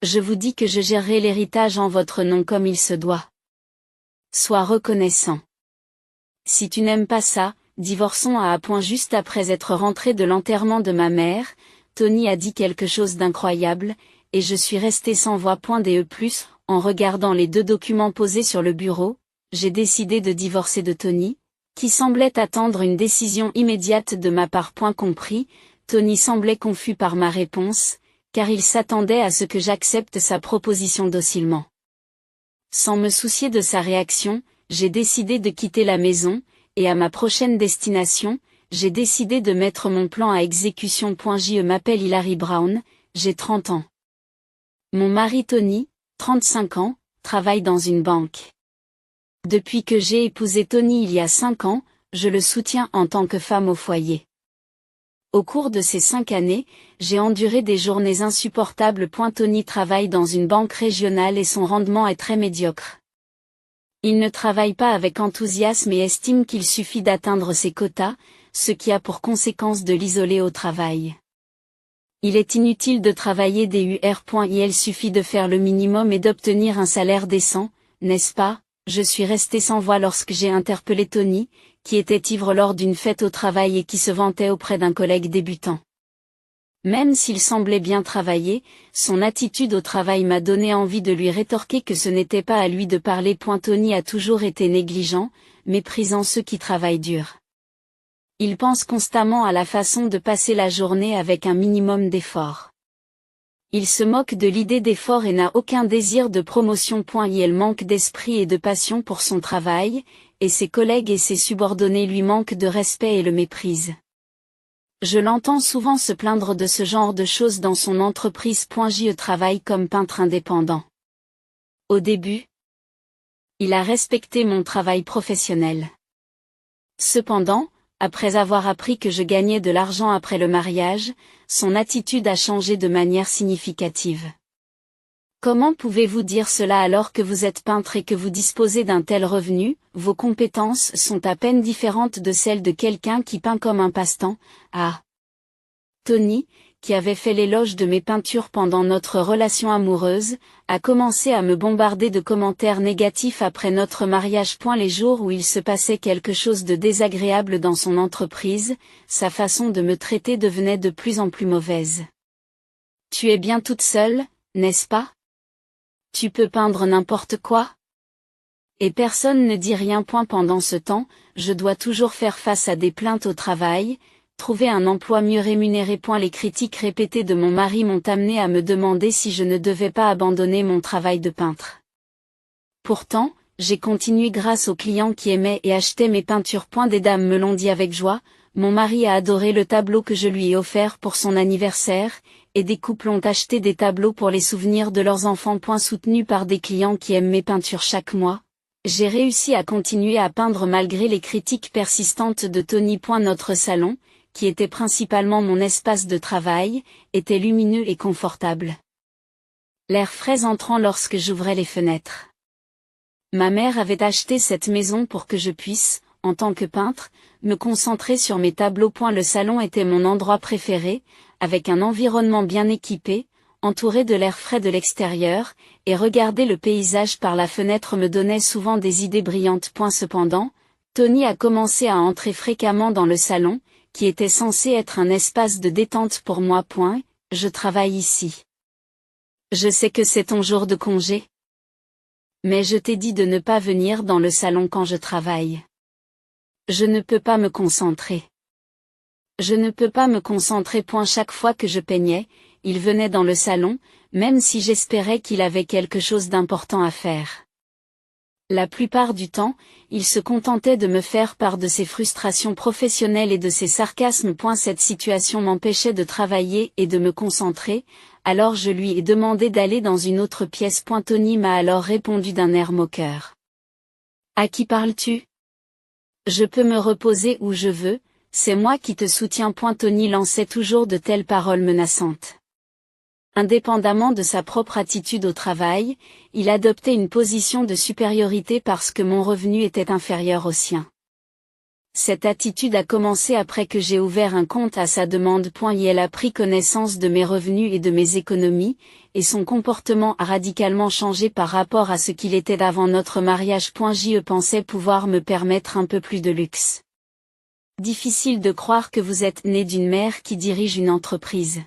Je vous dis que je gérerai l'héritage en votre nom comme il se doit. Sois reconnaissant. Si tu n'aimes pas ça, divorçons à point. Juste après être rentré de l'enterrement de ma mère, Tony a dit quelque chose d'incroyable, et je suis resté sans voix. En regardant les 2 documents posés sur le bureau, j'ai décidé de divorcer de Tony, qui semblait attendre une décision immédiate de ma part. Compris, Tony semblait confus par ma réponse, car il s'attendait à ce que j'accepte sa proposition docilement. Sans me soucier de sa réaction, j'ai décidé de quitter la maison, et à ma prochaine destination, j'ai décidé de mettre mon plan à exécution. Je m'appelle Hilary Brown, j'ai 30 ans. Mon mari Tony, 35 ans, travaille dans une banque. Depuis que j'ai épousé Tony il y a 5 ans, je le soutiens en tant que femme au foyer. Au cours de ces 5 années, j'ai enduré des journées insupportables. Tony travaille dans une banque régionale et son rendement est très médiocre. Il ne travaille pas avec enthousiasme et estime qu'il suffit d'atteindre ses quotas, ce qui a pour conséquence de l'isoler au travail. Il est inutile de travailler dur. Il suffit de faire le minimum et d'obtenir un salaire décent, n'est-ce pas? Je suis resté sans voix lorsque j'ai interpellé Tony, qui était ivre lors d'une fête au travail et qui se vantait auprès d'un collègue débutant. Même s'il semblait bien travailler, son attitude au travail m'a donné envie de lui rétorquer que ce n'était pas à lui de parler. Tony a toujours été négligent, méprisant ceux qui travaillent dur. Il pense constamment à la façon de passer la journée avec un minimum d'effort. Il se moque de l'idée d'effort et n'a aucun désir de promotion. Il manque d'esprit et de passion pour son travail, et ses collègues et ses subordonnés lui manquent de respect et le méprisent. Je l'entends souvent se plaindre de ce genre de choses dans son entreprise. Je travaille comme peintre indépendant. Au début, il a respecté mon travail professionnel. Cependant, après avoir appris que je gagnais de l'argent après le mariage, son attitude a changé de manière significative. Comment pouvez-vous dire cela alors que vous êtes peintre et que vous disposez d'un tel revenu? Vos compétences sont à peine différentes de celles de quelqu'un qui peint comme un passe-temps. Ah! Tony, qui avait fait l'éloge de mes peintures pendant notre relation amoureuse, a commencé à me bombarder de commentaires négatifs après notre mariage. Les jours où il se passait quelque chose de désagréable dans son entreprise, sa façon de me traiter devenait de plus en plus mauvaise. Tu es bien toute seule, n'est-ce pas? Tu peux peindre n'importe quoi? Et personne ne dit rien. Pendant ce temps, je dois toujours faire face à des plaintes au travail, trouver un emploi mieux rémunéré. Les critiques répétées de mon mari m'ont amené à me demander si je ne devais pas abandonner mon travail de peintre. Pourtant, j'ai continué grâce aux clients qui aimaient et achetaient mes peintures. Des dames me l'ont dit avec joie, mon mari a adoré le tableau que je lui ai offert pour son anniversaire, et des couples ont acheté des tableaux pour les souvenirs de leurs enfants. Soutenu par des clients qui aiment mes peintures chaque mois, j'ai réussi à continuer à peindre malgré les critiques persistantes de Tony. Notre salon, qui était principalement mon espace de travail, était lumineux et confortable. L'air frais entrant lorsque j'ouvrais les fenêtres. Ma mère avait acheté cette maison pour que je puisse, en tant que peintre, me concentrer sur mes tableaux. Le salon était mon endroit préféré, avec un environnement bien équipé, entouré de l'air frais de l'extérieur, et regarder le paysage par la fenêtre me donnait souvent des idées brillantes. Cependant, Tony a commencé à entrer fréquemment dans le salon, qui était censé être un espace de détente pour moi. Je travaille ici. Je sais que c'est ton jour de congé. Mais je t'ai dit de ne pas venir dans le salon quand je travaille. Je ne peux pas me concentrer. Je ne peux pas me concentrer. Chaque fois que je peignais, il venait dans le salon, même si j'espérais qu'il avait quelque chose d'important à faire. La plupart du temps, il se contentait de me faire part de ses frustrations professionnelles et de ses sarcasmes. Cette situation m'empêchait de travailler et de me concentrer, alors je lui ai demandé d'aller dans une autre pièce. Tony m'a alors répondu d'un air moqueur. À qui parles-tu? Je peux me reposer où je veux, c'est moi qui te soutiens. Tony lançait toujours de telles paroles menaçantes. Indépendamment de sa propre attitude au travail, il adoptait une position de supériorité parce que mon revenu était inférieur au sien. Cette attitude a commencé après que j'ai ouvert un compte à sa demande. Elle a pris connaissance de mes revenus et de mes économies, et son comportement a radicalement changé par rapport à ce qu'il était avant notre mariage. Je pensais pouvoir me permettre un peu plus de luxe. Difficile de croire que vous êtes né d'une mère qui dirige une entreprise.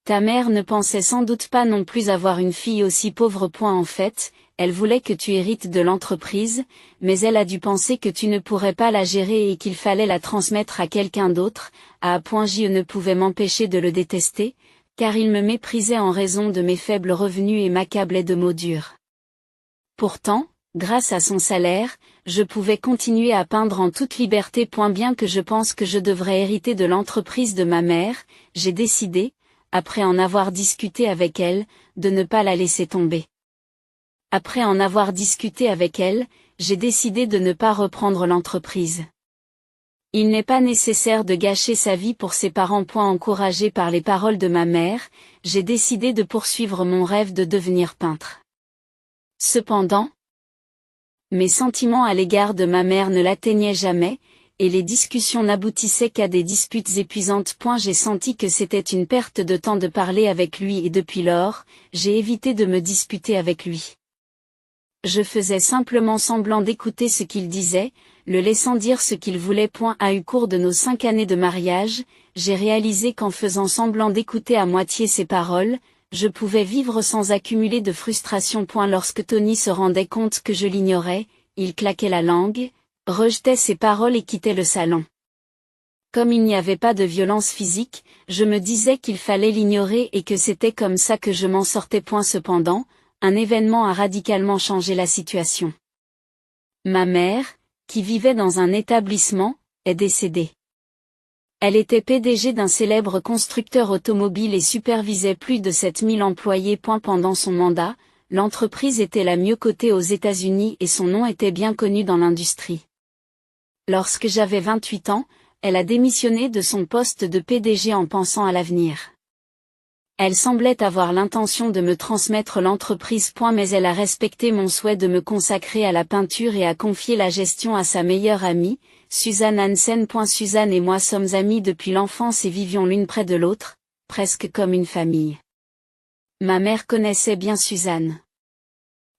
Ta mère ne pensait sans doute pas non plus avoir une fille aussi pauvre. En fait, elle voulait que tu hérites de l'entreprise, mais elle a dû penser que tu ne pourrais pas la gérer et qu'il fallait la transmettre à quelqu'un d'autre. Je ne pouvais m'empêcher de le détester, car il me méprisait en raison de mes faibles revenus et m'accablait de mots durs. Pourtant, grâce à son salaire, je pouvais continuer à peindre en toute liberté. Bien que je pense que je devrais hériter de l'entreprise de ma mère, j'ai décidé, après en avoir discuté avec elle, de ne pas la laisser tomber. Après en avoir discuté avec elle, j'ai décidé de ne pas reprendre l'entreprise. Il n'est pas nécessaire de gâcher sa vie pour ses parents. Encouragé par les paroles de ma mère, j'ai décidé de poursuivre mon rêve de devenir peintre. Cependant, mes sentiments à l'égard de ma mère ne l'atteignaient jamais, et les discussions n'aboutissaient qu'à des disputes épuisantes. J'ai senti que c'était une perte de temps de parler avec lui et depuis lors, j'ai évité de me disputer avec lui. Je faisais simplement semblant d'écouter ce qu'il disait, le laissant dire ce qu'il voulait. Au cours de nos 5 années de mariage, j'ai réalisé qu'en faisant semblant d'écouter à moitié ses paroles, je pouvais vivre sans accumuler de frustration. Lorsque Tony se rendait compte que je l'ignorais, il claquait la langue, rejetait ses paroles et quittait le salon. Comme il n'y avait pas de violence physique, je me disais qu'il fallait l'ignorer et que c'était comme ça que je m'en sortais. Cependant, un événement a radicalement changé la situation. Ma mère, qui vivait dans un établissement, est décédée. Elle était PDG d'un célèbre constructeur automobile et supervisait plus de 7000 employés. Pendant son mandat, l'entreprise était la mieux cotée aux États-Unis et son nom était bien connu dans l'industrie. Lorsque j'avais 28 ans, elle a démissionné de son poste de PDG en pensant à l'avenir. Elle semblait avoir l'intention de me transmettre l'entreprise. Mais elle a respecté mon souhait de me consacrer à la peinture et a confié la gestion à sa meilleure amie, Suzanne Hansen. Suzanne et moi sommes amies depuis l'enfance et vivions l'une près de l'autre, presque comme une famille. Ma mère connaissait bien Suzanne.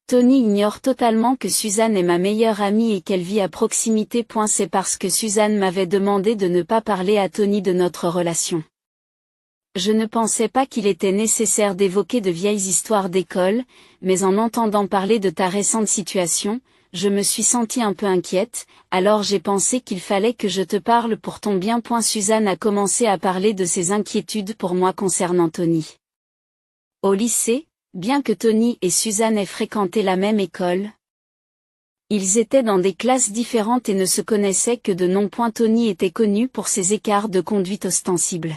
Tony ignore totalement que Suzanne est ma meilleure amie et qu'elle vit à proximité. C'est parce que Suzanne m'avait demandé de ne pas parler à Tony de notre relation. Je ne pensais pas qu'il était nécessaire d'évoquer de vieilles histoires d'école, mais en entendant parler de ta récente situation, je me suis sentie un peu inquiète, alors j'ai pensé qu'il fallait que je te parle pour ton bien. Suzanne a commencé à parler de ses inquiétudes pour moi concernant Tony. Au lycée, bien que Tony et Suzanne aient fréquenté la même école, ils étaient dans des classes différentes et ne se connaissaient que de nom. Tony était connu pour ses écarts de conduite ostensibles.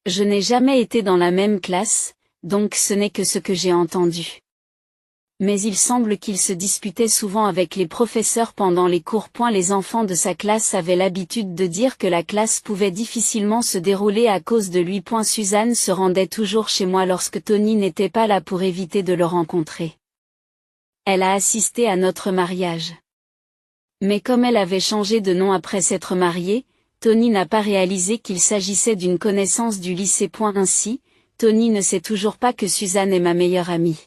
Je n'ai jamais été dans la même classe, donc ce n'est que ce que j'ai entendu. Mais il semble qu'il se disputait souvent avec les professeurs pendant les cours. Les enfants de sa classe avaient l'habitude de dire que la classe pouvait difficilement se dérouler à cause de lui. Suzanne se rendait toujours chez moi lorsque Tony n'était pas là pour éviter de le rencontrer. Elle a assisté à notre mariage. Mais comme elle avait changé de nom après s'être mariée, Tony n'a pas réalisé qu'il s'agissait d'une connaissance du lycée. Ainsi, Tony ne sait toujours pas que Suzanne est ma meilleure amie.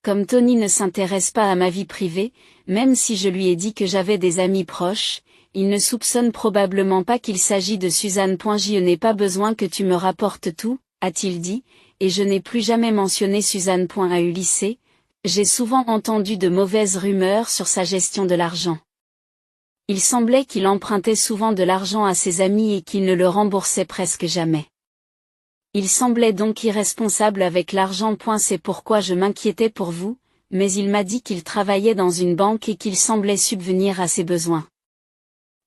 Comme Tony ne s'intéresse pas à ma vie privée, même si je lui ai dit que j'avais des amis proches, il ne soupçonne probablement pas qu'il s'agit de Suzanne. Je n'ai pas besoin que tu me rapportes tout, a-t-il dit, et je n'ai plus jamais mentionné Suzanne. Au lycée, j'ai souvent entendu de mauvaises rumeurs sur sa gestion de l'argent. Il semblait qu'il empruntait souvent de l'argent à ses amis et qu'il ne le remboursait presque jamais. Il semblait donc irresponsable avec l'argent. C'est pourquoi je m'inquiétais pour vous, mais il m'a dit qu'il travaillait dans une banque et qu'il semblait subvenir à ses besoins.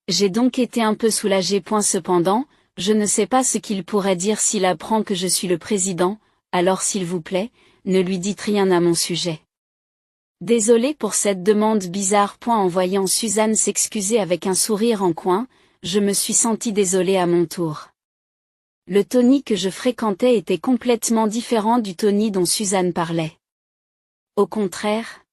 J'ai donc été un peu soulagée. Cependant, je ne sais pas ce qu'il pourrait dire s'il apprend que je suis le président, alors s'il vous plaît, ne lui dites rien à mon sujet. Désolé pour cette demande bizarre. En voyant Suzanne s'excuser avec un sourire en coin, je me suis sentie désolée à mon tour. Le Tony que je fréquentais était complètement différent du Tony dont Suzanne parlait. Au contraire,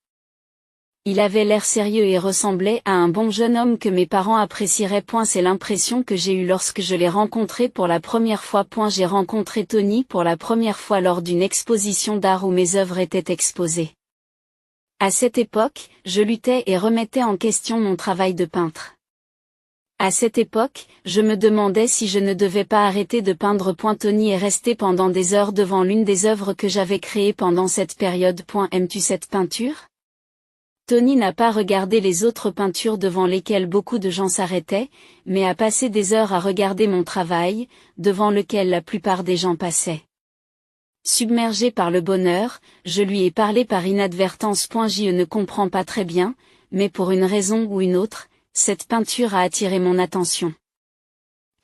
Il avait l'air sérieux et ressemblait à un bon jeune homme que mes parents apprécieraient. C'est l'impression que j'ai eue lorsque je l'ai rencontré pour la première fois. J'ai rencontré Tony pour la première fois lors d'une exposition d'art où mes œuvres étaient exposées. À cette époque, je luttais et remettais en question mon travail de peintre. À cette époque, je me demandais si je ne devais pas arrêter de peindre. Tony est resté pendant des heures devant l'une des œuvres que j'avais créées pendant cette période. Aimes-tu cette peinture? Tony n'a pas regardé les autres peintures devant lesquelles beaucoup de gens s'arrêtaient, mais a passé des heures à regarder mon travail, devant lequel la plupart des gens passaient. Submergé par le bonheur, je lui ai parlé par inadvertance. Je ne comprends pas très bien, mais pour une raison ou une autre, cette peinture a attiré mon attention.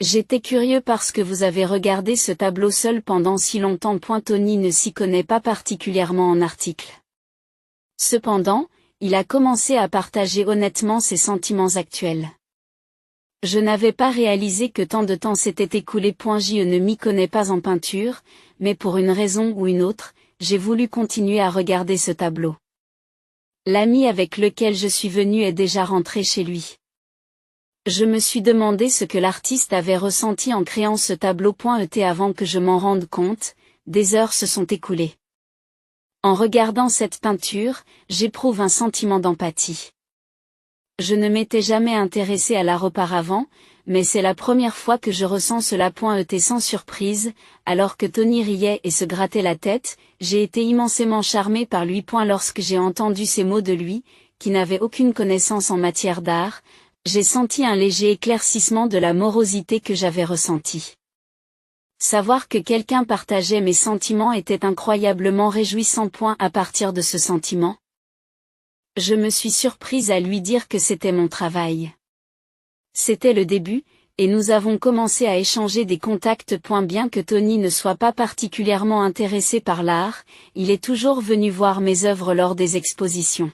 J'étais curieux parce que vous avez regardé ce tableau seul pendant si longtemps. Tony ne s'y connaît pas particulièrement en article. Cependant, il a commencé à partager honnêtement ses sentiments actuels. Je n'avais pas réalisé que tant de temps s'était écoulé. Je ne m'y connais pas en peinture, mais pour une raison ou une autre, j'ai voulu continuer à regarder ce tableau. L'ami avec lequel je suis venu est déjà rentré chez lui. Je me suis demandé ce que l'artiste avait ressenti en créant ce tableau. Avant que je m'en rende compte, des heures se sont écoulées. En regardant cette peinture, j'éprouve un sentiment d'empathie. Je ne m'étais jamais intéressé à l'art auparavant, mais c'est la première fois que je ressens cela. Sans surprise, alors que Tony riait et se grattait la tête, j'ai été immensément charmé par lui. Lorsque j'ai entendu ces mots de lui, qui n'avait aucune connaissance en matière d'art, j'ai senti un léger éclaircissement de la morosité que j'avais ressentie. Savoir que quelqu'un partageait mes sentiments était incroyablement réjouissant. À partir de ce sentiment, je me suis surprise à lui dire que c'était mon travail. C'était le début, et nous avons commencé à échanger des contacts. Bien que Tony ne soit pas particulièrement intéressé par l'art, il est toujours venu voir mes œuvres lors des expositions.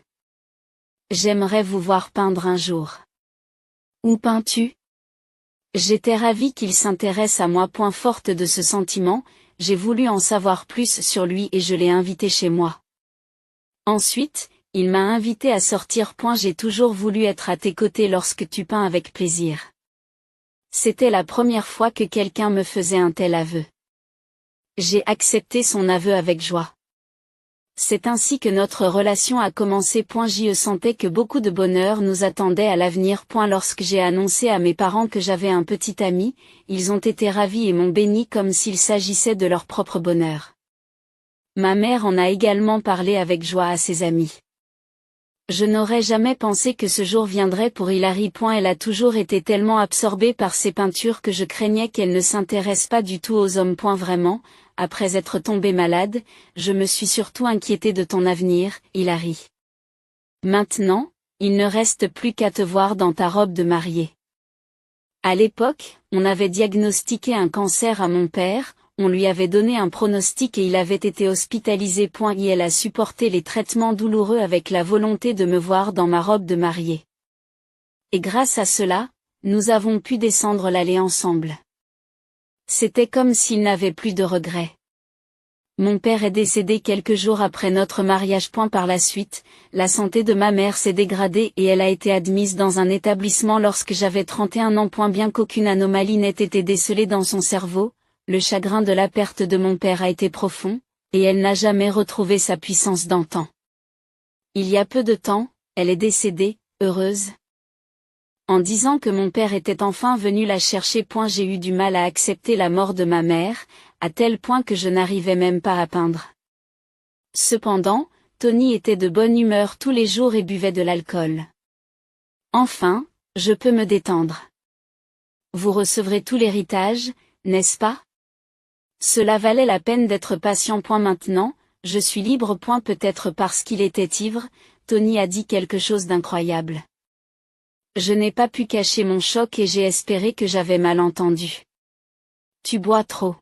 J'aimerais vous voir peindre un jour. Où peins-tu? J'étais ravie qu'il s'intéresse à moi. Forte de ce sentiment, j'ai voulu en savoir plus sur lui et je l'ai invité chez moi. Ensuite, il m'a invité à sortir. J'ai toujours voulu être à tes côtés lorsque tu peins avec plaisir. C'était la première fois que quelqu'un me faisait un tel aveu. J'ai accepté son aveu avec joie. C'est ainsi que notre relation a commencé. Je sentais que beaucoup de bonheur nous attendait à l'avenir. Lorsque j'ai annoncé à mes parents que j'avais un petit ami, ils ont été ravis et m'ont béni comme s'il s'agissait de leur propre bonheur. Ma mère en a également parlé avec joie à ses amis. Je n'aurais jamais pensé que ce jour viendrait pour Hilary. Elle a toujours été tellement absorbée par ses peintures que je craignais qu'elle ne s'intéresse pas du tout aux hommes. Vraiment, après être tombée malade, je me suis surtout inquiétée de ton avenir, Hilary. Maintenant, il ne reste plus qu'à te voir dans ta robe de mariée. À l'époque, on avait diagnostiqué un cancer à mon père, on lui avait donné un pronostic et il avait été hospitalisé. Elle a supporté les traitements douloureux avec la volonté de me voir dans ma robe de mariée. Et grâce à cela, nous avons pu descendre l'allée ensemble. C'était comme s'il n'avait plus de regrets. Mon père est décédé quelques jours après notre mariage. Par la suite, la santé de ma mère s'est dégradée et elle a été admise dans un établissement lorsque j'avais 31 ans. Bien qu'aucune anomalie n'ait été décelée dans son cerveau, le chagrin de la perte de mon père a été profond, et elle n'a jamais retrouvé sa puissance d'antan. Il y a peu de temps, elle est décédée, heureuse. En disant que mon père était enfin venu la chercher. J'ai eu du mal à accepter la mort de ma mère, à tel point que je n'arrivais même pas à peindre. Cependant, Tony était de bonne humeur tous les jours et buvait de l'alcool. Enfin, je peux me détendre. Vous recevrez tout l'héritage, n'est-ce pas? Cela valait la peine d'être patient. Maintenant, je suis libre. Peut-être parce qu'il était ivre, Tony a dit quelque chose d'incroyable. Je n'ai pas pu cacher mon choc et j'ai espéré que j'avais mal entendu. Tu bois trop.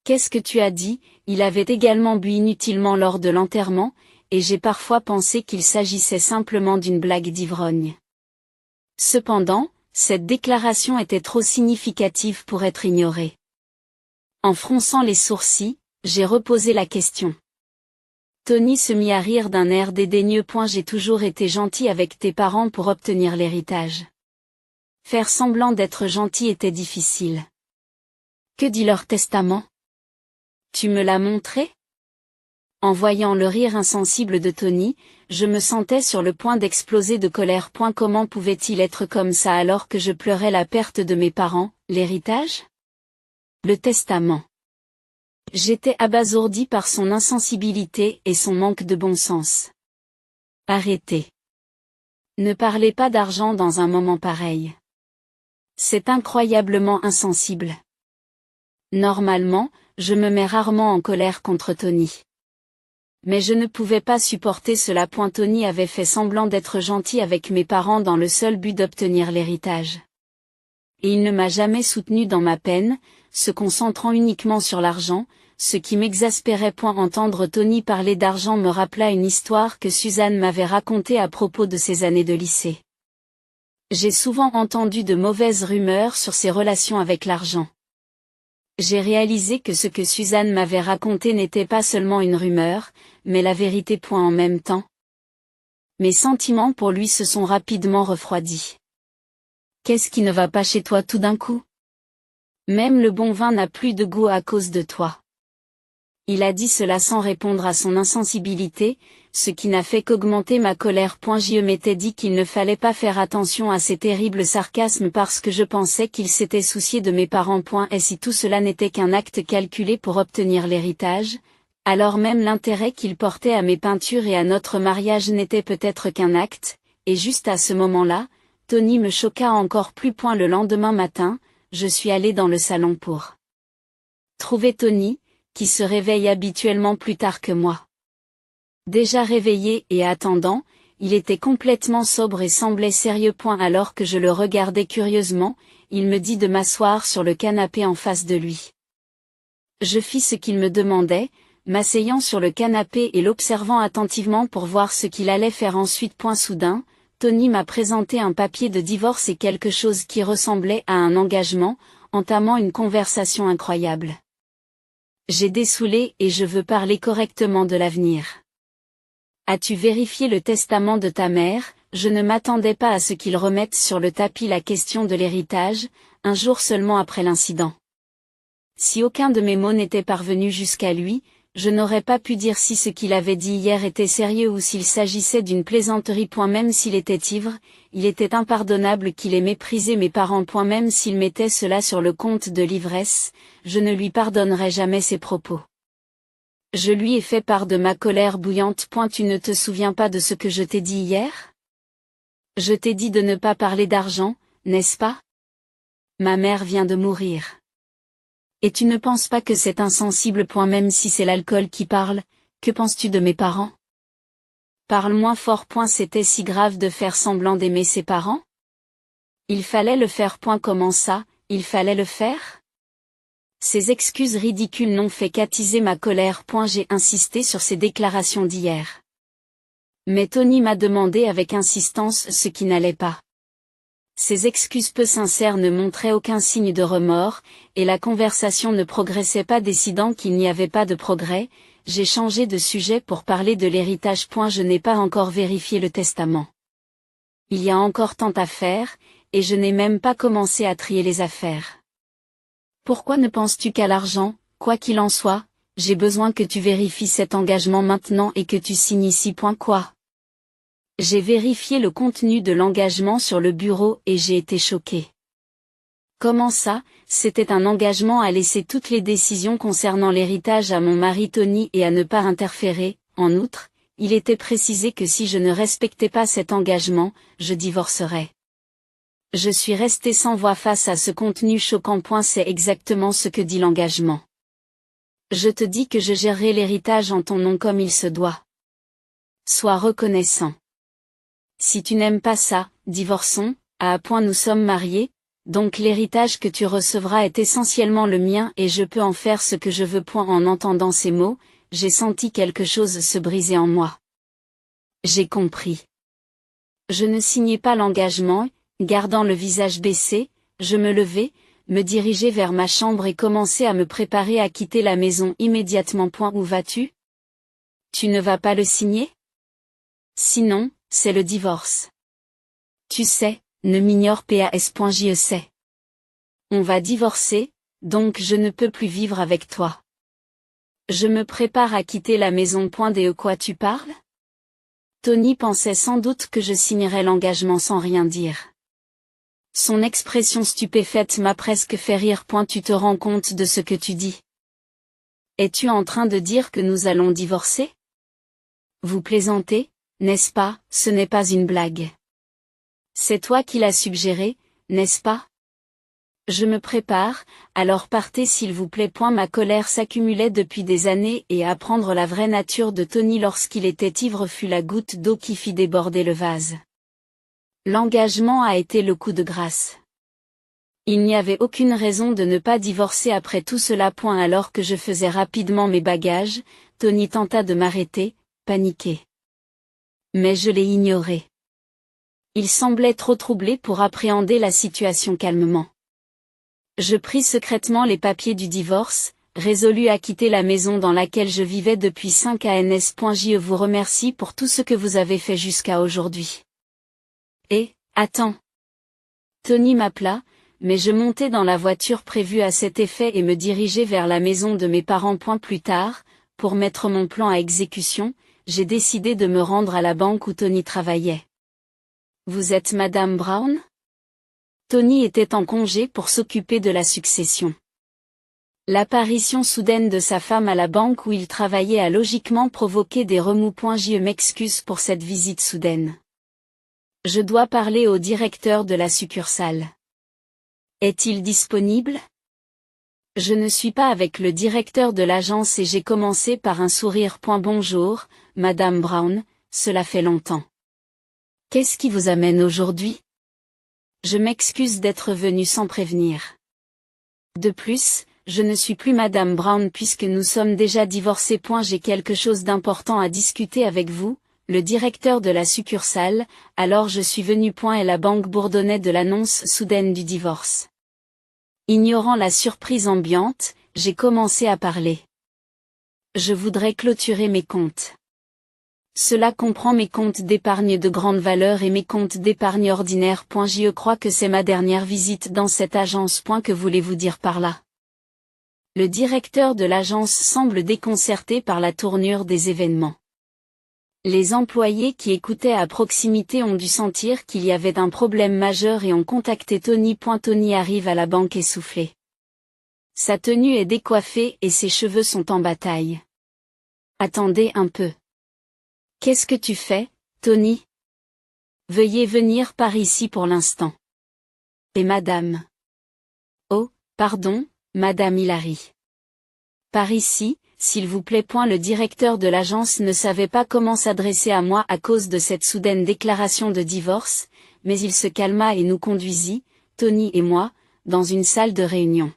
Qu'est-ce que tu as dit? Il avait également bu inutilement lors de l'enterrement, et j'ai parfois pensé qu'il s'agissait simplement d'une blague d'ivrogne. Cependant, cette déclaration était trop significative pour être ignorée. En fronçant les sourcils, j'ai reposé la question. Tony se mit à rire d'un air dédaigneux. J'ai toujours été gentil avec tes parents pour obtenir l'héritage. Faire semblant d'être gentil était difficile. Que dit leur testament? Tu me l'as montré? En voyant le rire insensible de Tony, je me sentais sur le point d'exploser de colère. Comment pouvait-il être comme ça alors que je pleurais la perte de mes parents, l'héritage? Le testament. J'étais abasourdi par son insensibilité et son manque de bon sens. Arrêtez. Ne parlez pas d'argent dans un moment pareil. C'est incroyablement insensible. Normalement, je me mets rarement en colère contre Tony. Mais je ne pouvais pas supporter cela. Tony avait fait semblant d'être gentil avec mes parents dans le seul but d'obtenir l'héritage. Et il ne m'a jamais soutenu dans ma peine, se concentrant uniquement sur l'argent, ce qui m'exaspérait. Entendre Tony parler d'argent me rappela une histoire que Suzanne m'avait racontée à propos de ses années de lycée. J'ai souvent entendu de mauvaises rumeurs sur ses relations avec l'argent. J'ai réalisé que ce que Suzanne m'avait raconté n'était pas seulement une rumeur, mais la vérité. En même temps, mes sentiments pour lui se sont rapidement refroidis. Qu'est-ce qui ne va pas chez toi tout d'un coup? Même le bon vin n'a plus de goût à cause de toi. Il a dit cela sans répondre à son insensibilité, ce qui n'a fait qu'augmenter ma colère. Je m'étais dit qu'il ne fallait pas faire attention à ces terribles sarcasmes parce que je pensais qu'il s'était soucié de mes parents. Et si tout cela n'était qu'un acte calculé pour obtenir l'héritage, alors même l'intérêt qu'il portait à mes peintures et à notre mariage n'était peut-être qu'un acte, et juste à ce moment-là, Tony me choqua encore plus. Le lendemain matin, je suis allé dans le salon pour trouver Tony, qui se réveille habituellement plus tard que moi. Déjà réveillé et attendant, il était complètement sobre et semblait sérieux. Alors que je le regardais curieusement, il me dit de m'asseoir sur le canapé en face de lui. Je fis ce qu'il me demandait, m'asseyant sur le canapé et l'observant attentivement pour voir ce qu'il allait faire ensuite. Soudain, Tony m'a présenté un papier de divorce et quelque chose qui ressemblait à un engagement, entamant une conversation incroyable. J'ai dessoulé et je veux parler correctement de l'avenir. As-tu vérifié le testament de ta mère? Je ne m'attendais pas à ce qu'il remette sur le tapis la question de l'héritage, un jour seulement après l'incident. Si aucun de mes mots n'était parvenu jusqu'à lui, je n'aurais pas pu dire si ce qu'il avait dit hier était sérieux ou s'il s'agissait d'une plaisanterie. Même s'il était ivre, il était impardonnable qu'il ait méprisé mes parents. Même s'il mettait cela sur le compte de l'ivresse, je ne lui pardonnerai jamais ses propos. Je lui ai fait part de ma colère bouillante. Tu ne te souviens pas de ce que je t'ai dit hier? Je t'ai dit de ne pas parler d'argent, n'est-ce pas? Ma mère vient de mourir. Et tu ne penses pas que c'est insensible? Même si c'est l'alcool qui parle, que penses-tu de mes parents? Parle moins fort. C'était si grave de faire semblant d'aimer ses parents? Il fallait le faire. Comment ça, il fallait le faire? Ces excuses ridicules n'ont fait qu'attiser ma colère. J'ai insisté sur ses déclarations d'hier. Mais Tony m'a demandé avec insistance ce qui n'allait pas. Ses excuses peu sincères ne montraient aucun signe de remords, et la conversation ne progressait pas. Décidant qu'il n'y avait pas de progrès, j'ai changé de sujet pour parler de l'héritage. Je n'ai pas encore vérifié le testament. Il y a encore tant à faire, et je n'ai même pas commencé à trier les affaires. Pourquoi ne penses-tu qu'à l'argent? Quoi qu'il en soit, j'ai besoin que tu vérifies cet engagement maintenant et que tu signes ici. Quoi? J'ai vérifié le contenu de l'engagement sur le bureau et j'ai été choqué. Comment ça? C'était un engagement à laisser toutes les décisions concernant l'héritage à mon mari Tony et à ne pas interférer. En outre, il était précisé que si je ne respectais pas cet engagement, je divorcerais. Je suis resté sans voix face à ce contenu choquant. C'est exactement ce que dit l'engagement. Je te dis que je gérerai l'héritage en ton nom comme il se doit. Sois reconnaissant. Si tu n'aimes pas ça, divorçons. Nous sommes mariés, donc l'héritage que tu recevras est essentiellement le mien et je peux en faire ce que je veux. En entendant ces mots, j'ai senti quelque chose se briser en moi. J'ai compris. Je ne signai pas l'engagement, gardant le visage baissé, je me levai, me dirigeai vers ma chambre et commençai à me préparer à quitter la maison immédiatement. Où vas-tu? Tu ne vas pas le signer? Sinon, c'est le divorce. Tu sais, ne m'ignore pas.je sais. On va divorcer, donc je ne peux plus vivre avec toi. Je me prépare à quitter la maison. De quoi tu parles? Tony pensait sans doute que je signerais l'engagement sans rien dire. Son expression stupéfaite m'a presque fait rire. Tu te rends compte de ce que tu dis? Es-tu en train de dire que nous allons divorcer? Vous plaisantez, n'est-ce pas? Ce n'est pas une blague. C'est toi qui l'as suggéré, n'est-ce pas? Je me prépare, alors partez s'il vous plaît. Ma colère s'accumulait depuis des années et apprendre la vraie nature de Tony lorsqu'il était ivre fut la goutte d'eau qui fit déborder le vase. L'engagement a été le coup de grâce. Il n'y avait aucune raison de ne pas divorcer après tout cela. Alors que je faisais rapidement mes bagages, Tony tenta de m'arrêter, paniqué. Mais je l'ai ignoré. Il semblait trop troublé pour appréhender la situation calmement. Je pris secrètement les papiers du divorce, résolu à quitter la maison dans laquelle je vivais depuis 5 ans. Je vous remercie pour tout ce que vous avez fait jusqu'à aujourd'hui. Et, attends. Tony m'appela, mais je montai dans la voiture prévue à cet effet et me dirigeai vers la maison de mes parents. Plus tard, pour mettre mon plan à exécution, j'ai décidé de me rendre à la banque où Tony travaillait. Vous êtes Madame Brown? Tony était en congé pour s'occuper de la succession. L'apparition soudaine de sa femme à la banque où il travaillait a logiquement provoqué des remous. Je m'excuse pour cette visite soudaine. Je dois parler au directeur de la succursale. Est-il disponible? Je ne suis pas avec le directeur de l'agence et j'ai commencé par un sourire. Bonjour, Madame Brown, cela fait longtemps. Qu'est-ce qui vous amène aujourd'hui? Je m'excuse d'être venue sans prévenir. De plus, je ne suis plus Madame Brown puisque nous sommes déjà divorcés. J'ai quelque chose d'important à discuter avec vous, le directeur de la succursale, alors je suis venue. Et la banque bourdonnait de l'annonce soudaine du divorce. Ignorant la surprise ambiante, j'ai commencé à parler. Je voudrais clôturer mes comptes. Cela comprend mes comptes d'épargne de grande valeur et mes comptes d'épargne ordinaire. Je crois que c'est ma dernière visite dans cette agence. Que voulez-vous dire par là? Le directeur de l'agence semble déconcerté par la tournure des événements. Les employés qui écoutaient à proximité ont dû sentir qu'il y avait un problème majeur et ont contacté Tony. Tony arrive à la banque essoufflé. Sa tenue est décoiffée et ses cheveux sont en bataille. Attendez un peu. Qu'est-ce que tu fais, Tony? Veuillez venir par ici pour l'instant. Et madame? Oh, pardon, Madame Hilary. Par ici, s'il vous plaît. Le directeur de l'agence ne savait pas comment s'adresser à moi à cause de cette soudaine déclaration de divorce, mais il se calma et nous conduisit, Tony et moi, dans une salle de réunion.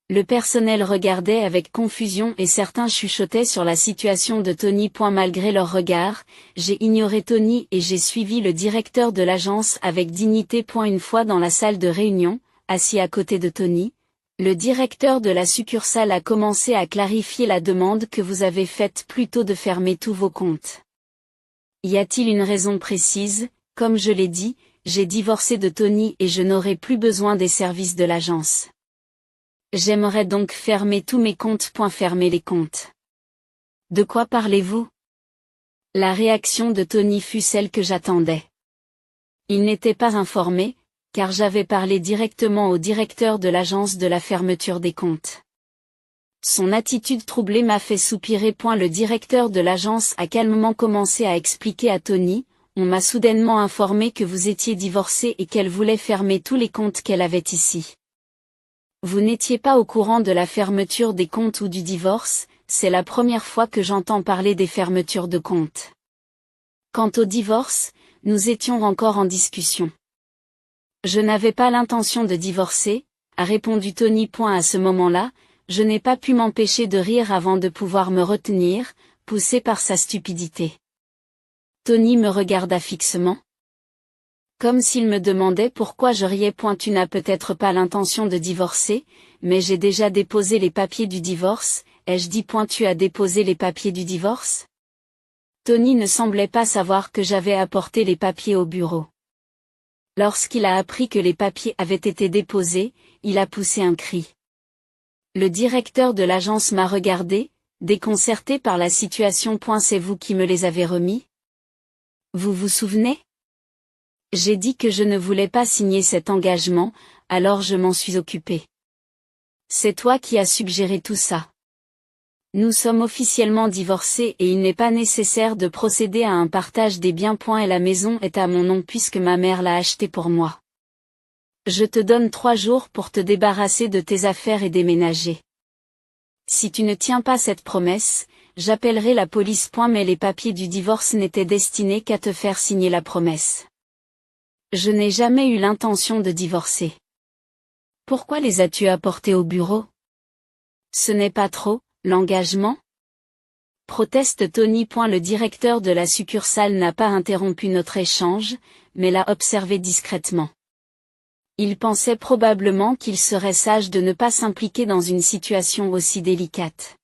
Le personnel regardait avec confusion et certains chuchotaient sur la situation de Tony. Malgré leur regard, j'ai ignoré Tony et j'ai suivi le directeur de l'agence avec dignité. Une fois dans la salle de réunion, assis à côté de Tony, le directeur de la succursale a commencé à clarifier la demande que vous avez faite plus tôt de fermer tous vos comptes. Y a-t-il une raison précise? Comme je l'ai dit, j'ai divorcé de Tony et je n'aurai plus besoin des services de l'agence. J'aimerais donc fermer tous mes comptes. Fermer les comptes. De quoi parlez-vous? La réaction de Tony fut celle que j'attendais. Il n'était pas informé, car j'avais parlé directement au directeur de l'agence de la fermeture des comptes. Son attitude troublée m'a fait soupirer. Le directeur de l'agence a calmement commencé à expliquer à Tony, on m'a soudainement informé que vous étiez divorcé et qu'elle voulait fermer tous les comptes qu'elle avait ici. Vous n'étiez pas au courant de la fermeture des comptes ou du divorce, c'est la première fois que j'entends parler des fermetures de comptes. Quant au divorce, nous étions encore en discussion. Je n'avais pas l'intention de divorcer, a répondu Tony. À ce moment-là, je n'ai pas pu m'empêcher de rire avant de pouvoir me retenir, poussé par sa stupidité. Tony me regarda fixement. Comme s'il me demandait pourquoi je riais. Tu n'as peut-être pas l'intention de divorcer, mais j'ai déjà déposé les papiers du divorce, ai-je dit. Tu as déposé les papiers du divorce? Tony ne semblait pas savoir que j'avais apporté les papiers au bureau. Lorsqu'il a appris que les papiers avaient été déposés, il a poussé un cri. Le directeur de l'agence m'a regardé, déconcerté par la situation. C'est vous qui me les avez remis? Vous vous souvenez? J'ai dit que je ne voulais pas signer cet engagement, alors je m'en suis occupé. C'est toi qui as suggéré tout ça. Nous sommes officiellement divorcés et il n'est pas nécessaire de procéder à un partage des biens. Et la maison est à mon nom puisque ma mère l'a achetée pour moi. Je te donne 3 jours pour te débarrasser de tes affaires et déménager. Si tu ne tiens pas cette promesse, j'appellerai la police. Mais les papiers du divorce n'étaient destinés qu'à te faire signer la promesse. Je n'ai jamais eu l'intention de divorcer. Pourquoi les as-tu apportés au bureau? Ce n'est pas trop, l'engagement? Proteste Tony. Le directeur de la succursale n'a pas interrompu notre échange, mais l'a observé discrètement. Il pensait probablement qu'il serait sage de ne pas s'impliquer dans une situation aussi délicate.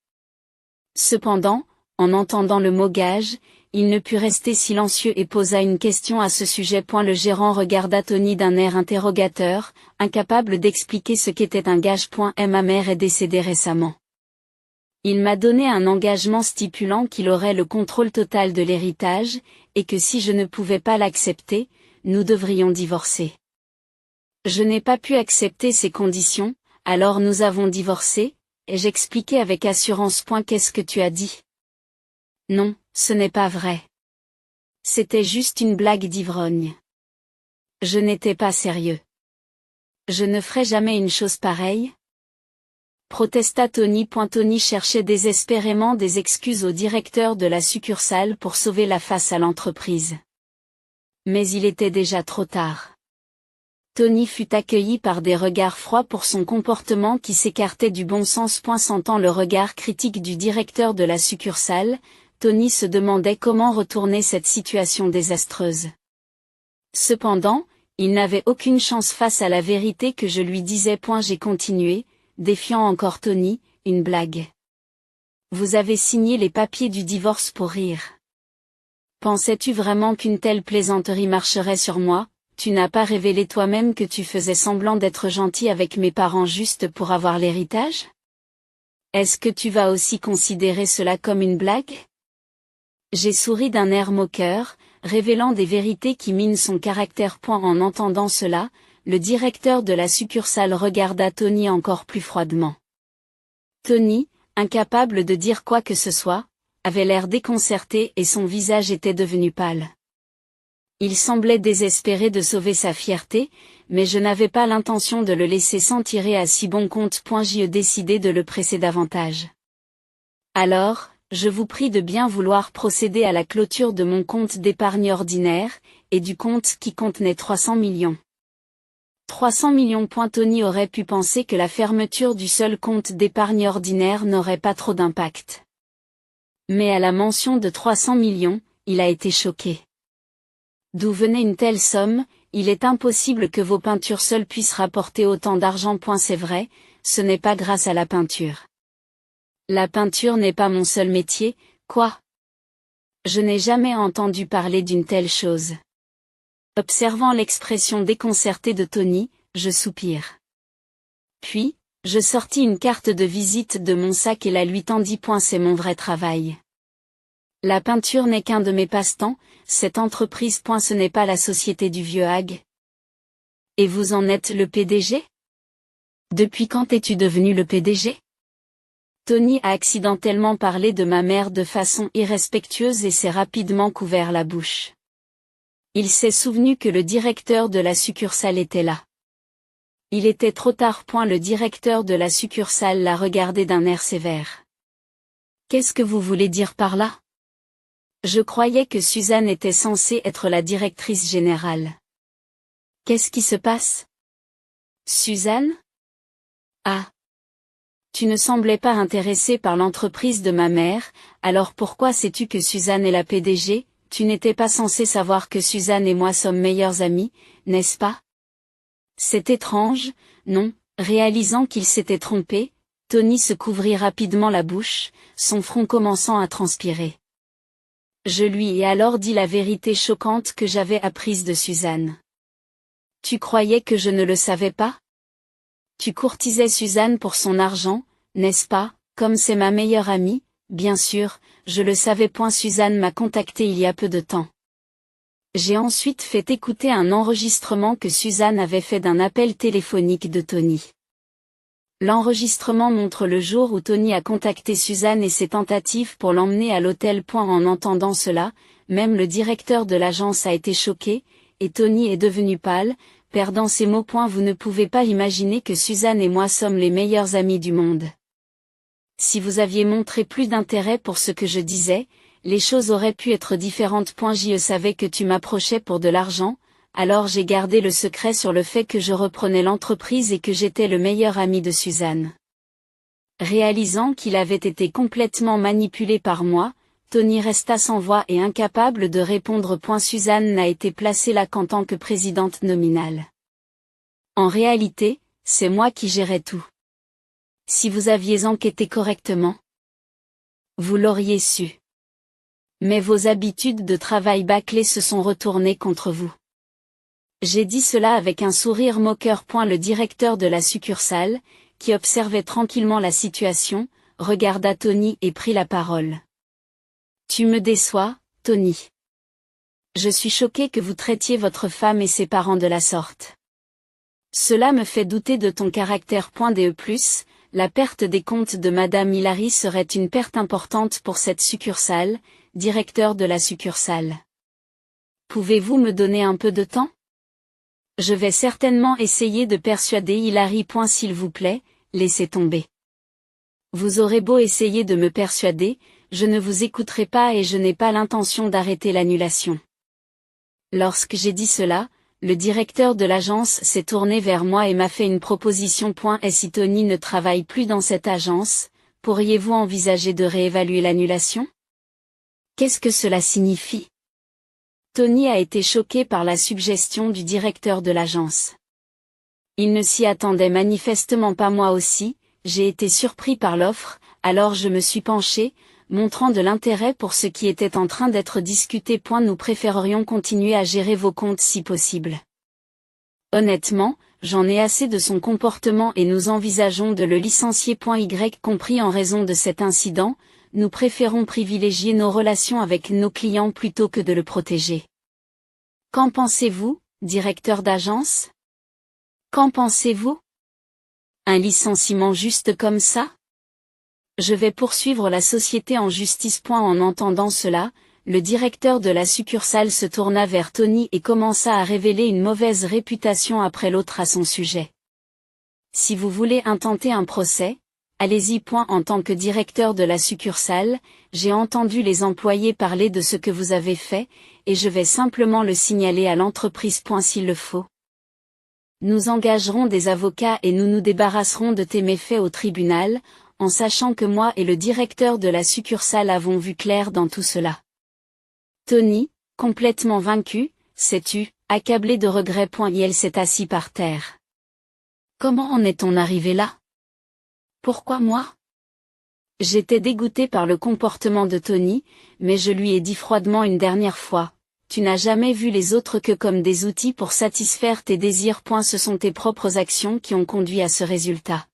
Cependant, en entendant le mot gage, il ne put rester silencieux et posa une question à ce sujet. Le gérant regarda Tony d'un air interrogateur, incapable d'expliquer ce qu'était un gage. Ma mère est décédée récemment. Il m'a donné un engagement stipulant qu'il aurait le contrôle total de l'héritage, et que si je ne pouvais pas l'accepter, nous devrions divorcer. Je n'ai pas pu accepter ces conditions, alors nous avons divorcé, et j'expliquai avec assurance. Qu'est-ce que tu as dit? Non, ce n'est pas vrai. C'était juste une blague d'ivrogne. Je n'étais pas sérieux. Je ne ferai jamais une chose pareille. Protesta Tony. Tony cherchait désespérément des excuses au directeur de la succursale pour sauver la face à l'entreprise. Mais il était déjà trop tard. Tony fut accueilli par des regards froids pour son comportement qui s'écartait du bon sens. Sentant le regard critique du directeur de la succursale, Tony se demandait comment retourner cette situation désastreuse. Cependant, il n'avait aucune chance face à la vérité que je lui disais. J'ai continué, défiant encore Tony, une blague. Vous avez signé les papiers du divorce pour rire. Pensais-tu vraiment qu'une telle plaisanterie marcherait sur moi? Tu n'as pas révélé toi-même que tu faisais semblant d'être gentil avec mes parents juste pour avoir l'héritage? Est-ce que tu vas aussi considérer cela comme une blague? J'ai souri d'un air moqueur, révélant des vérités qui minent son caractère. En entendant cela, le directeur de la succursale regarda Tony encore plus froidement. Tony, incapable de dire quoi que ce soit, avait l'air déconcerté et son visage était devenu pâle. Il semblait désespéré de sauver sa fierté, mais je n'avais pas l'intention de le laisser s'en tirer à si bon compte. J'ai décidé de le presser davantage. Alors, je vous prie de bien vouloir procéder à la clôture de mon compte d'épargne ordinaire, et du compte qui contenait 300 millions. 300 millions. Tony aurait pu penser que la fermeture du seul compte d'épargne ordinaire n'aurait pas trop d'impact. Mais à la mention de 300 millions, il a été choqué. D'où venait une telle somme? Il est impossible que vos peintures seules puissent rapporter autant d'argent. C'est vrai, ce n'est pas grâce à la peinture. La peinture n'est pas mon seul métier, quoi? Je n'ai jamais entendu parler d'une telle chose. Observant l'expression déconcertée de Tony, je soupire. Puis, je sortis une carte de visite de mon sac et la lui tendis. C'est mon vrai travail. La peinture n'est qu'un de mes passe-temps, cette entreprise. Ce n'est pas la société du vieux Hag. Et vous en êtes le PDG? Depuis quand es-tu devenu le PDG? Tony a accidentellement parlé de ma mère de façon irrespectueuse et s'est rapidement couvert la bouche. Il s'est souvenu que le directeur de la succursale était là. Il était trop tard. Le directeur de la succursale l'a regardé d'un air sévère. Qu'est-ce que vous voulez dire par là? Je croyais que Suzanne était censée être la directrice générale. Qu'est-ce qui se passe? Suzanne? Ah. Tu ne semblais pas intéressé par l'entreprise de ma mère, alors pourquoi sais-tu que Suzanne est la PDG? Tu n'étais pas censé savoir que Suzanne et moi sommes meilleures amies, n'est-ce pas? C'est étrange, non? Réalisant qu'il s'était trompé, Tony se couvrit rapidement la bouche, son front commençant à transpirer. Je lui ai alors dit la vérité choquante que j'avais apprise de Suzanne. Tu croyais que je ne le savais pas? Tu courtisais Suzanne pour son argent, n'est-ce pas, comme c'est ma meilleure amie, bien sûr, je le savais. Suzanne m'a contacté il y a peu de temps. J'ai ensuite fait écouter un enregistrement que Suzanne avait fait d'un appel téléphonique de Tony. L'enregistrement montre le jour où Tony a contacté Suzanne et ses tentatives pour l'emmener à l'hôtel. En entendant cela, même le directeur de l'agence a été choqué, et Tony est devenu pâle, perdant ses mots. Vous ne pouvez pas imaginer que Suzanne et moi sommes les meilleurs amis du monde. Si vous aviez montré plus d'intérêt pour ce que je disais, les choses auraient pu être différentes. Je savais que tu m'approchais pour de l'argent, alors j'ai gardé le secret sur le fait que je reprenais l'entreprise et que j'étais le meilleur ami de Suzanne. Réalisant qu'il avait été complètement manipulé par moi, Tony resta sans voix et incapable de répondre. Suzanne n'a été placée là qu'en tant que présidente nominale. En réalité, c'est moi qui gérais tout. Si vous aviez enquêté correctement, vous l'auriez su. Mais vos habitudes de travail bâclées se sont retournées contre vous. J'ai dit cela avec un sourire moqueur. Le directeur de la succursale, qui observait tranquillement la situation, regarda Tony et prit la parole. Tu me déçois, Tony. Je suis choqué que vous traitiez votre femme et ses parents de la sorte. Cela me fait douter de ton caractère. La perte des comptes de Madame Hilary serait une perte importante pour cette succursale, directeur de la succursale. Pouvez-vous me donner un peu de temps? Je vais certainement essayer de persuader Hilary. S'il vous plaît, laissez tomber. Vous aurez beau essayer de me persuader, je ne vous écouterai pas et je n'ai pas l'intention d'arrêter l'annulation. Lorsque j'ai dit cela, le directeur de l'agence s'est tourné vers moi et m'a fait une proposition. Et si Tony ne travaille plus dans cette agence, pourriez-vous envisager de réévaluer l'annulation? Qu'est-ce que cela signifie? Tony a été choqué par la suggestion du directeur de l'agence. Il ne s'y attendait manifestement pas. Moi aussi, j'ai été surpris par l'offre, alors je me suis penché, montrant de l'intérêt pour ce qui était en train d'être discuté. Nous préférerions continuer à gérer vos comptes si possible. Honnêtement, j'en ai assez de son comportement et nous envisageons de le licencier. Y compris en raison de cet incident, nous préférons privilégier nos relations avec nos clients plutôt que de le protéger. Qu'en pensez-vous, directeur d'agence? Qu'en pensez-vous? Un licenciement juste comme ça? Je vais poursuivre la société en justice. En entendant cela, le directeur de la succursale se tourna vers Tony et commença à révéler une mauvaise réputation après l'autre à son sujet. Si vous voulez intenter un procès, allez-y. En tant que directeur de la succursale, j'ai entendu les employés parler de ce que vous avez fait, et je vais simplement le signaler à l'entreprise. S'il le faut. Nous engagerons des avocats et nous nous débarrasserons de tes méfaits au tribunal, en sachant que moi et le directeur de la succursale avons vu clair dans tout cela. Tony, complètement vaincu, s'est tu, accablé de regrets. Et elle s'est assis par terre. Comment en est-on arrivé là? Pourquoi moi? J'étais dégoûté par le comportement de Tony, mais je lui ai dit froidement une dernière fois, tu n'as jamais vu les autres que comme des outils pour satisfaire tes désirs. Ce sont tes propres actions qui ont conduit à ce résultat.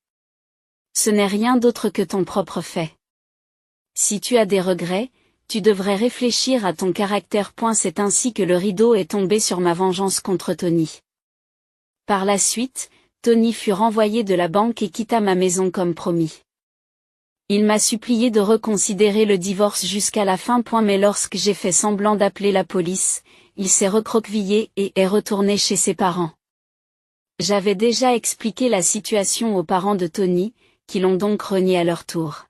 Ce n'est rien d'autre que ton propre fait. Si tu as des regrets, tu devrais réfléchir à ton caractère. C'est ainsi que le rideau est tombé sur ma vengeance contre Tony. Par la suite, Tony fut renvoyé de la banque et quitta ma maison comme promis. Il m'a supplié de reconsidérer le divorce jusqu'à la fin. Mais lorsque j'ai fait semblant d'appeler la police, il s'est recroquevillé et est retourné chez ses parents. J'avais déjà expliqué la situation aux parents de Tony, qui l'ont donc renié à leur tour.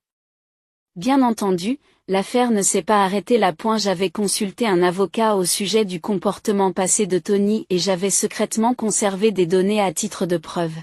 Bien entendu, l'affaire ne s'est pas arrêtée là. J'avais consulté un avocat au sujet du comportement passé de Tony et j'avais secrètement conservé des données à titre de preuve.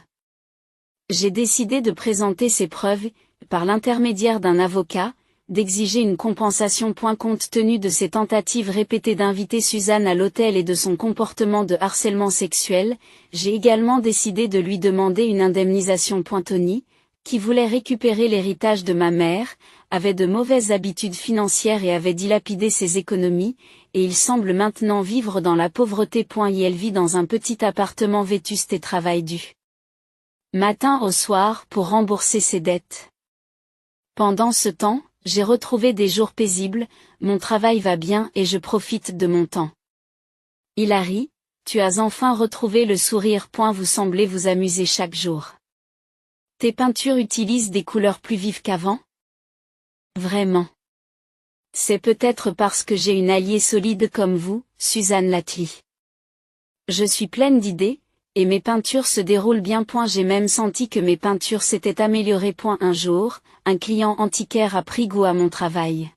J'ai décidé de présenter ces preuves, par l'intermédiaire d'un avocat, d'exiger une compensation. Compte tenu de ses tentatives répétées d'inviter Suzanne à l'hôtel et de son comportement de harcèlement sexuel, j'ai également décidé de lui demander une indemnisation. Tony, qui voulait récupérer l'héritage de ma mère, avait de mauvaises habitudes financières et avait dilapidé ses économies, et il semble maintenant vivre dans la pauvreté. Elle vit dans un petit appartement vétuste et travaille du matin au soir pour rembourser ses dettes. Pendant ce temps, j'ai retrouvé des jours paisibles, mon travail va bien et je profite de mon temps. Hilary, tu as enfin retrouvé le sourire. Vous semblez vous amuser chaque jour. Tes peintures utilisent des couleurs plus vives qu'avant? Vraiment. C'est peut-être parce que j'ai une alliée solide comme vous, Suzanne Latley. Je suis pleine d'idées, et mes peintures se déroulent bien. J'ai même senti que mes peintures s'étaient améliorées. Un jour, un client antiquaire a pris goût à mon travail.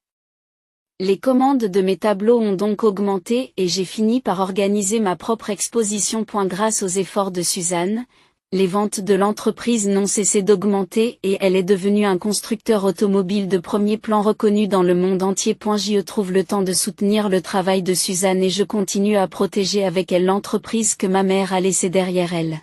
Les commandes de mes tableaux ont donc augmenté et j'ai fini par organiser ma propre exposition. Grâce aux efforts de Suzanne, les ventes de l'entreprise n'ont cessé d'augmenter et elle est devenue un constructeur automobile de premier plan reconnu dans le monde entier. J'y trouve le temps de soutenir le travail de Suzanne et je continue à protéger avec elle l'entreprise que ma mère a laissée derrière elle.